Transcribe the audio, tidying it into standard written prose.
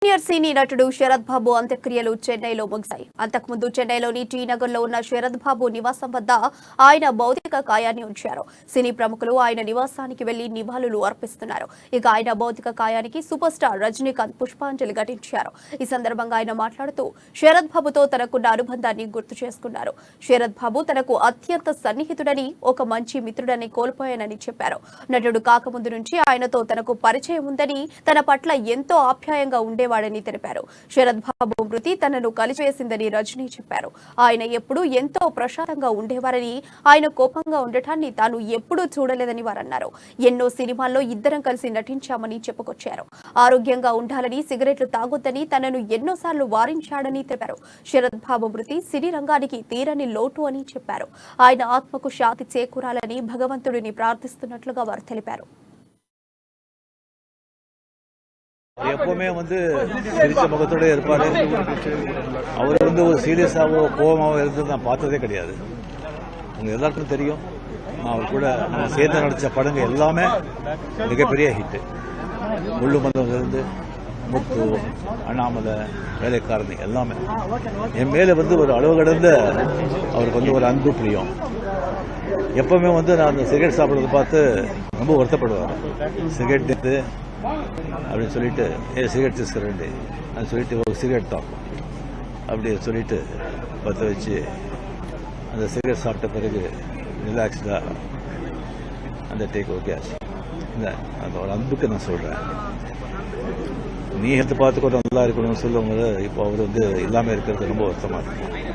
Senior సినీ నటుడు శరత్ బాబు అంత్యక్రియలు చెన్నైలో ముగిశాయి. అంతకుముందు చెన్నైలోని టీ నగర్లో ఉన్న శరత్ బాబు నివాసం వద్ద ఆయన భౌతిక కాయాన్ని ఉంచారు. సినీ ప్రముఖులు ఆయన నివాసానికి వెళ్లి నివాళులు అర్పిస్తున్నారు. ఇక ఆయన భౌతిక కాయానికి సూపర్ స్టార్ రజనీకాంత్ పుష్పాంజలి ఘటించారు. ఈ సందర్భంగా ఆయన మాట్లాడుతూ శరత్ బాబుతో తనకున్న అనుబంధాన్ని గుర్తు చేసుకున్నారు. శరత్ బాబు తనకు అత్యంత సన్నిహితుడని, ఒక మంచి మిత్రుడని కోల్పోయానని చెప్పారు. నటుడు కాకముందు నుంచి ఆయనతో తనకు పరిచయం ఉందని, తన పట్ల ఎంతో ఆప్యాయంగా ఉండేవాడని తెలిపారు. శరత్ బాబు మృతి తనను కలిచివేసిందని రజనీ చెప్పారు. ఆయన ఎప్పుడూ ఎంతో ప్రశాంతంగా ఉండేవారని, ఆయన కోపంగా ఉండటాన్ని తాను ఎప్పుడూ చూడలేదని వారన్నారు. ఎన్నో సినిమాల్లో ఇద్దరం కలిసి నటించామని చెప్పుకొచ్చారు. ఆరోగ్యంగా ఉండాలని, సిగరెట్లు తాగొద్దని తనను ఎన్నోసార్లు వారించాడని తెలిపారు. శరత్ బాబు మృతి సినీ రంగానికి తీరని లోటు అని చెప్పారు. ఆయన ఆత్మకు శాంతి చేకూరాలని భగవంతుడిని ప్రార్థిస్తున్నట్లుగా వారు తెలిపారు. எப்பவுமே சிரிச்ச முகத்தோட இருப்பாரு. அவர் ஒரு சீரியஸாவோ கோவமாவோ இருந்தது நான் பார்த்ததே கிடையாது. உங்க எல்லாருக்கும் தெரியும். நான் அவர் கூட சேர்ந்து நடிச்ச படங்கள் எல்லாமே மிகப்பெரிய ஹிட். முள்ளுமலர்ந்து முத்து, அண்ணாமலை, வேலைக்காரனி எல்லாமே என் மேல ஒரு அளவு கடந்த அவருக்கு ஒரு அன்பு பிரியம். எப்பவுமே நான் அந்த சிகரெட் சாப்பிட்றத பார்த்து ரொம்ப வருத்தப்படுவார். சிகரெட் எடுத்து அப்படின்னு சொல்லிட்டு சிகரெட் తీసుకురండి అని சொல்லிட்டு ஒரு சிகரெட் தான் அப்படி சொல்லிட்டு பற்ற வச்சு அந்த சிகரெட் சாப்பிட்ட பிறகு ரிலாக்ஸ்டாக அந்த டேக் ஓகே ஆச்சு. அந்த ஒரு அன்புக்கு நான் சொல்கிறேன். நீ ஹெல்த் பார்த்து கூட நல்லா இருக்கணும்னு சொல்லும்போது இப்போ அவர் இல்லாமல் இருக்கிறது ரொம்ப வருத்தமாக இருக்கும்.